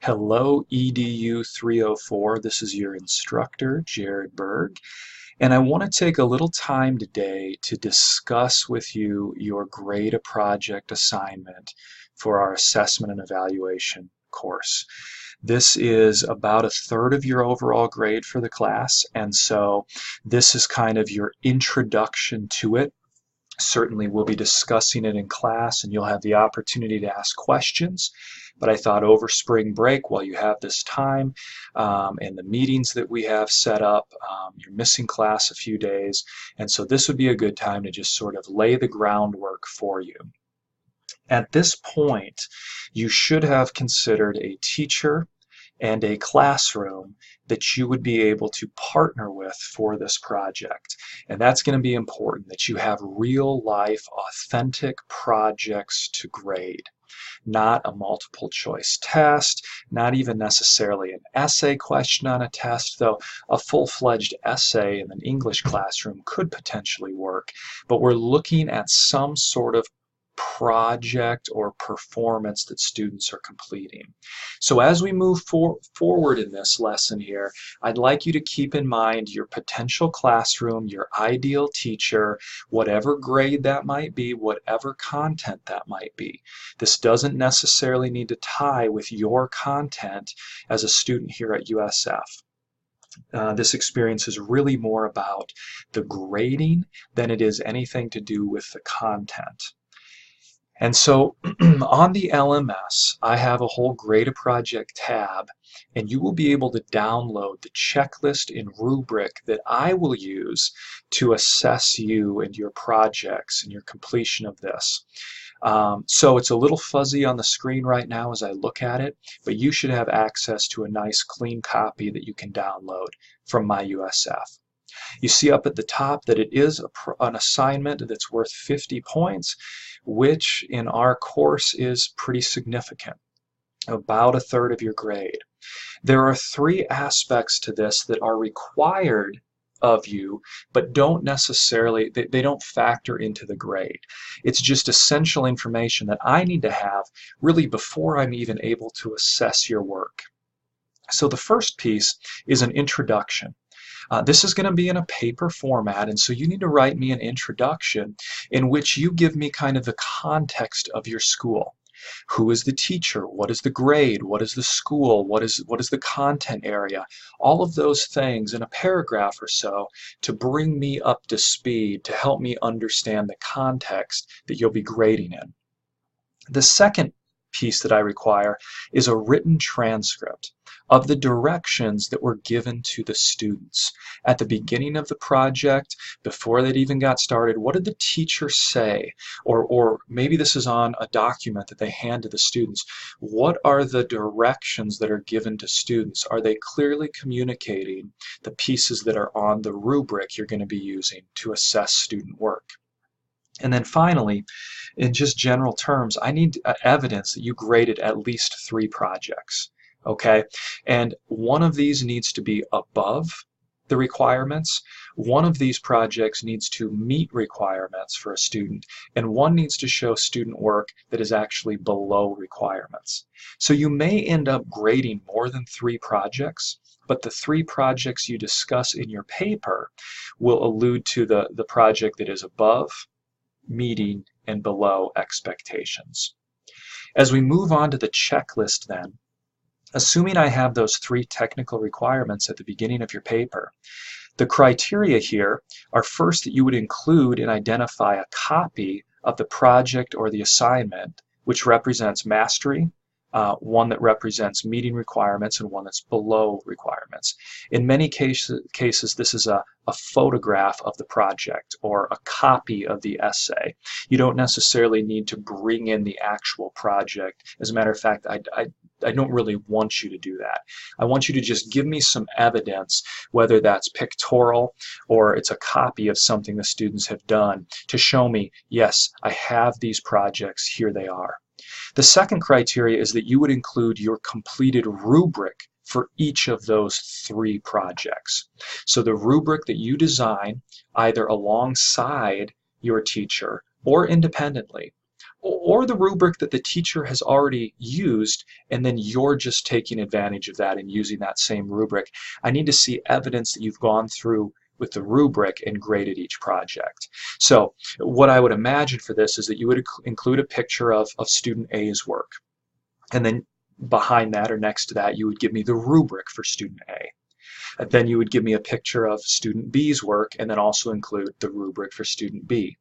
Hello, EDU 304. This is your instructor, Jared Berg, and I want to take a little time today to discuss with you your grade a project assignment for our assessment and evaluation course. This is about a third of your overall grade for the class, and so this is kind of your introduction to it. Certainly we'll be discussing it in class and you'll have the opportunity to ask questions, but I thought over spring break, while you have this time and the meetings that we have set up, you're missing class a few days, and so this would be a good time to just sort of lay the groundwork for you. At this point, you should have considered a teacher and a classroom that you would be able to partner with for this project. And that's going to be important, that you have real life, authentic projects to grade. Not a multiple choice test, not even necessarily an essay question on a test, though a full-fledged essay in an English classroom could potentially work. But we're looking at some sort of project or performance that students are completing. So as we move forward in this lesson here, I'd like you to keep in mind your potential classroom, your ideal teacher, whatever grade that might be, whatever content that might be. This doesn't necessarily need to tie with your content as a student here at USF. This experience is really more about the grading than it is anything to do with the content. And so on the LMS, I have a whole Grade a Project tab, and you will be able to download the checklist in Rubric that I will use to assess you and your projects and your completion of this. So it's a little fuzzy on the screen right now as I look at it, but you should have access to a nice clean copy that you can download from my USF. You see up at the top that it is an assignment that's worth 50 points, which in our course is pretty significant, about a third of your grade. There are three aspects to this that are required of you, but don't necessarily, they don't factor into the grade. It's just essential information that I need to have really before I'm even able to assess your work. So the first piece is an introduction. This is going to be in a paper format, and so you need to write me an introduction in which you give me kind of the context of your school. Who is the teacher? What is the grade? What is the school? What is the content area? All of those things in a paragraph or so to bring me up to speed, to help me understand the context that you'll be grading in. The second piece that I require is a written transcript of the directions that were given to the students. At the beginning of the project, before they'd even got started, what did the teacher say? Or maybe this is on a document that they hand to the students. What are the directions that are given to students? Are they clearly communicating the pieces that are on the rubric you're going to be using to assess student work? And then finally, in just general terms, I need evidence that you graded at least 3 projects. Okay, and one of these needs to be above the requirements, one of these projects needs to meet requirements for a student, and one needs to show student work that is actually below requirements. So you may end up grading more than 3 projects, but the 3 projects you discuss in your paper will allude to the project that is above, meeting, and below expectations. As we move on to the checklist then, assuming I have those 3 technical requirements at the beginning of your paper, the criteria here are first that you would include and identify a copy of the project or the assignment which represents mastery, one that represents meeting requirements, and one that's below requirements. In many cases this is a photograph of the project or a copy of the essay. You don't necessarily need to bring in the actual project. As a matter of fact, I don't really want you to do that. I want you to just give me some evidence, whether that's pictorial or it's a copy of something the students have done, to show me, yes, I have these projects, here they are. The second criteria is that you would include your completed rubric for each of those 3 projects. So the rubric that you design, either alongside your teacher or independently, or the rubric that the teacher has already used, and then you're just taking advantage of that and using that same rubric. I need to see evidence that you've gone through with the rubric and graded each project. So what I would imagine for this is that you would include a picture of student A's work, and then behind that or next to that you would give me the rubric for student A. And then you would give me a picture of student B's work and then also include the rubric for student B.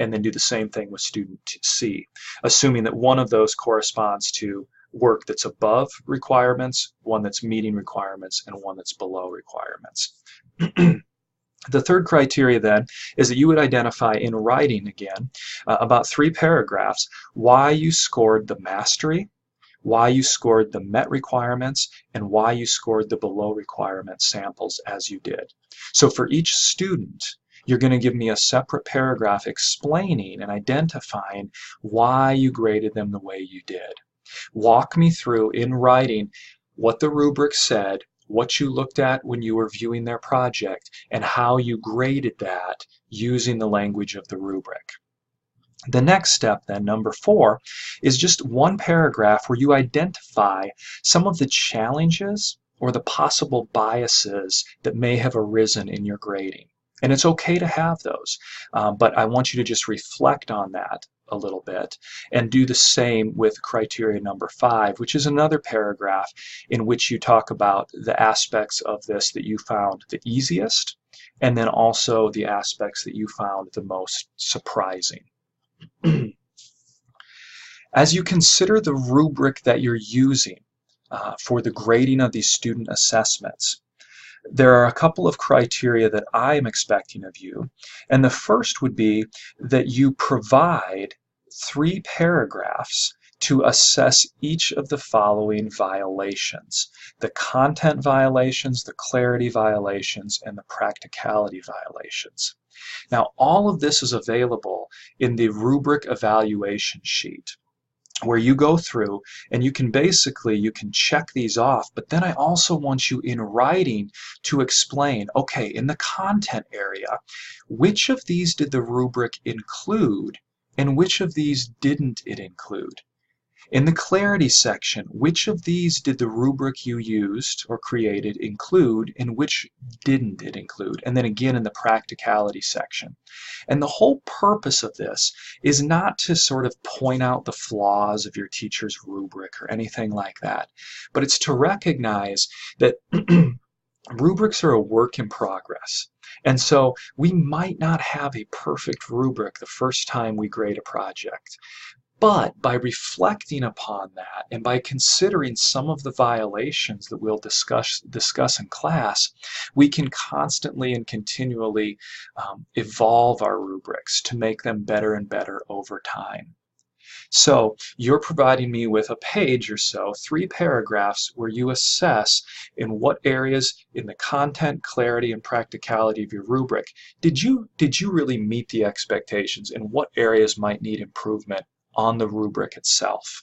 And then do the same thing with student C, assuming that one of those corresponds to work that's above requirements, one that's meeting requirements, and one that's below requirements. The third criteria then is that you would identify in writing again about 3 paragraphs why you scored the mastery, why you scored the met requirements, and why you scored the below requirement samples as you did. So for each student, you're going to give me a separate paragraph explaining and identifying why you graded them the way you did. Walk me through in writing what the rubric said, what you looked at when you were viewing their project, and how you graded that using the language of the rubric. The next step then, number 4, is just one paragraph where you identify some of the challenges or the possible biases that may have arisen in your grading. And it's okay to have those, but I want you to just reflect on that a little bit and do the same with criteria number 5, which is another paragraph in which you talk about the aspects of this that you found the easiest, and then also the aspects that you found the most surprising. As you consider the rubric that you're using for the grading of these student assessments, there are a couple of criteria that I am expecting of you, and the first would be that you provide 3 paragraphs to assess each of the following violations: the content violations, the clarity violations, and the practicality violations. Now, all of this is available in the rubric evaluation sheet, where you go through and you can check these off, but then I also want you in writing to explain, okay, in the content area, which of these did the rubric include and which of these didn't it include? In the clarity section, which of these did the rubric you used or created include and which didn't it include? And then again in the practicality section. And the whole purpose of this is not to sort of point out the flaws of your teacher's rubric or anything like that, but it's to recognize that rubrics are a work in progress. And so we might not have a perfect rubric the first time we grade a project. But by reflecting upon that and by considering some of the violations that we'll discuss in class, we can constantly and continually evolve our rubrics to make them better and better over time. So you're providing me with a page or so, 3 paragraphs, where you assess in what areas in the content, clarity, and practicality of your rubric did you really meet the expectations, and what areas might need improvement on the rubric itself.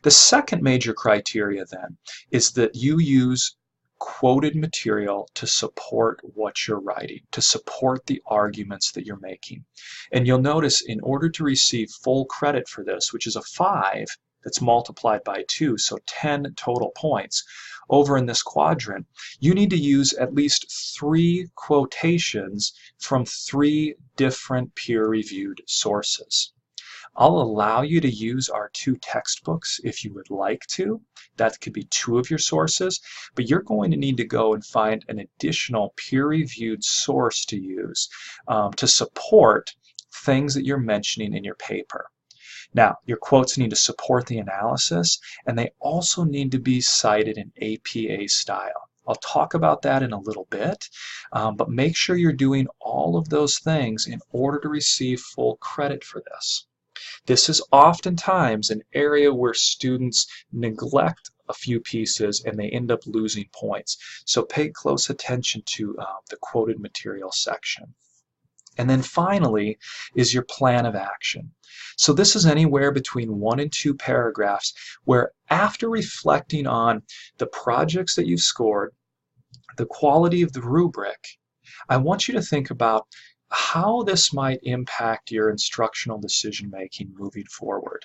The second major criteria then is that you use quoted material to support what you're writing, to support the arguments that you're making. And you'll notice in order to receive full credit for this, which is a 5 that's multiplied by 2, so 10 total points, over in this quadrant, you need to use at least 3 quotations from 3 different peer-reviewed sources. I'll allow you to use our 2 textbooks if you would like to. That could be 2 of your sources, but you're going to need to go and find an additional peer-reviewed source to use to support things that you're mentioning in your paper. Now, your quotes need to support the analysis, and they also need to be cited in APA style. I'll talk about that in a little bit, but make sure you're doing all of those things in order to receive full credit for this. This is oftentimes an area where students neglect a few pieces and they end up losing points. So pay close attention to the quoted material section. And then finally is your plan of action. So this is anywhere between 1 and 2 paragraphs where, after reflecting on the projects that you've scored, the quality of the rubric, I want you to think about how this might impact your instructional decision making moving forward.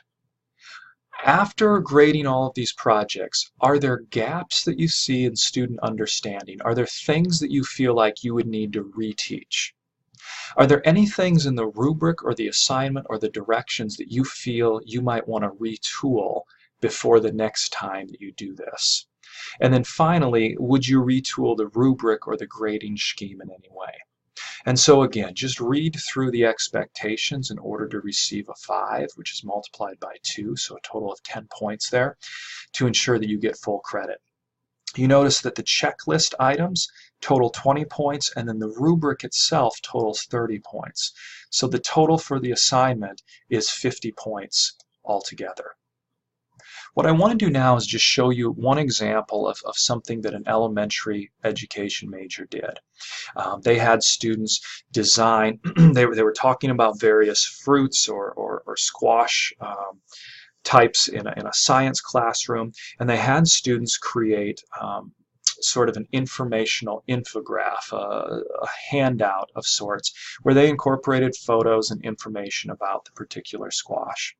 After grading all of these projects, are there gaps that you see in student understanding? Are there things that you feel like you would need to reteach? Are there any things in the rubric or the assignment or the directions that you feel you might want to retool before the next time that you do this? And then finally, would you retool the rubric or the grading scheme in any way? And so again, just read through the expectations in order to receive a 5, which is multiplied by 2, so a total of 10 points there, to ensure that you get full credit. You notice that the checklist items total 20 points, and then the rubric itself totals 30 points. So the total for the assignment is 50 points altogether. What I want to do now is just show you one example of something that an elementary education major did. They had students design, they were talking about various fruits or squash types in a science classroom, and they had students create sort of an informational infograph, a handout of sorts, where they incorporated photos and information about the particular squash.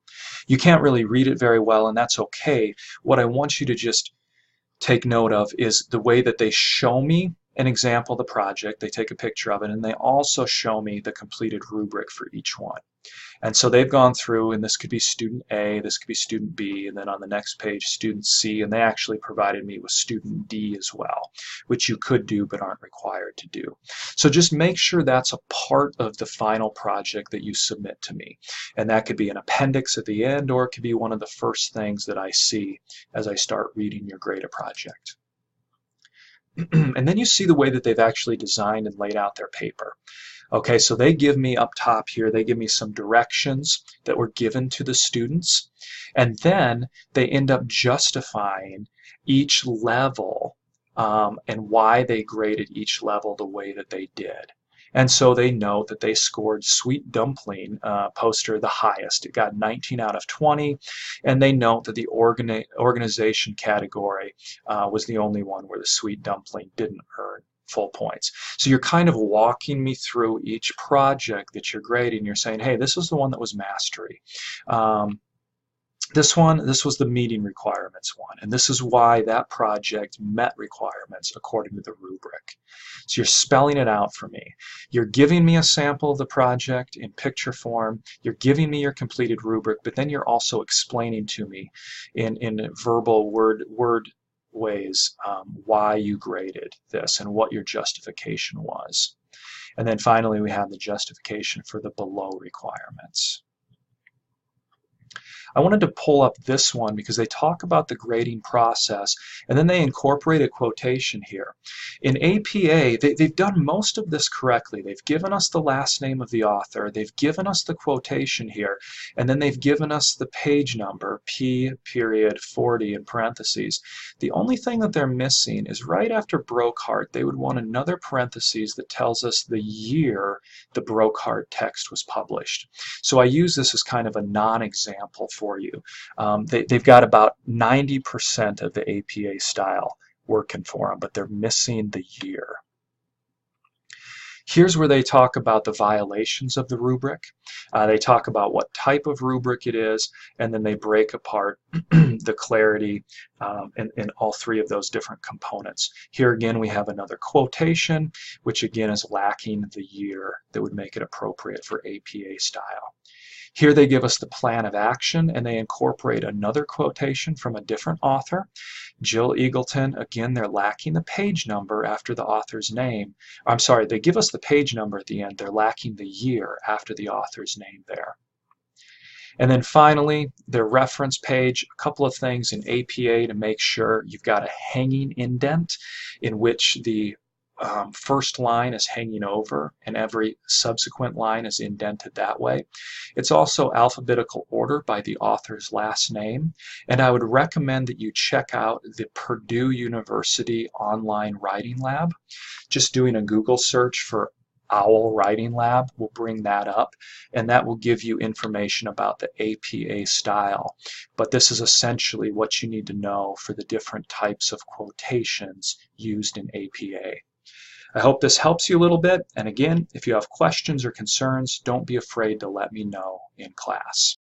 You can't really read it very well, and that's okay. What I want you to just take note of is the way that they show me an example of the project. They take a picture of it, and they also show me the completed rubric for each one. And so they've gone through, and this could be student A, this could be student B, and then on the next page, student C, and they actually provided me with student D as well, which you could do but aren't required to do. So just make sure that's a part of the final project that you submit to me. And that could be an appendix at the end, or it could be one of the first things that I see as I start reading your graded project. And then you see the way that they've actually designed and laid out their paper. Okay, so they give me up top here, they give me some directions that were given to the students, and then they end up justifying each level and why they graded each level the way that they did. And so they note that they scored Sweet Dumpling poster the highest. It got 19 out of 20, and they note that the organization category was the only one where the Sweet Dumpling didn't earn full points. So you're kind of walking me through each project that you're grading. You're saying, hey, this was the one that was mastery. This was the meeting requirements one, and this is why that project met requirements according to the rubric. So you're spelling it out for me. You're giving me a sample of the project in picture form. You're giving me your completed rubric, but then you're also explaining to me in verbal word ways why you graded this and what your justification was. And then finally we have the justification for the below requirements. I wanted to pull up this one because they talk about the grading process, and then they incorporate a quotation here. In APA, they've done most of this correctly. They've given us the last name of the author, they've given us the quotation here, and then they've given us the page number, P.40 in parentheses. The only thing that they're missing is right after Brockhart, they would want another parentheses that tells us the year the Brockhart text was published. So I use this as kind of a non-example for you. They've got about 90% of the APA style working for them, but they're missing the year. Here's where they talk about the violations of the rubric. They talk about what type of rubric it is, and then they break apart the clarity in all three of those different components. Here again we have another quotation, which again is lacking the year that would make it appropriate for APA style. Here they give us the plan of action, and they incorporate another quotation from a different author, Jill Eagleton. Again, they're lacking the page number after the author's name. I'm sorry, they give us the page number at the end. They're lacking the year after the author's name there. And then finally, their reference page, a couple of things in APA to make sure you've got a hanging indent in which the first line is hanging over and every subsequent line is indented that way. It's also alphabetical order by the author's last name, and I would recommend that you check out the Purdue University online writing lab. Just doing a Google search for OWL Writing Lab will bring that up, and that will give you information about the APA style. But this is essentially what you need to know for the different types of quotations used in APA. I hope this helps you a little bit. And again, if you have questions or concerns, don't be afraid to let me know in class.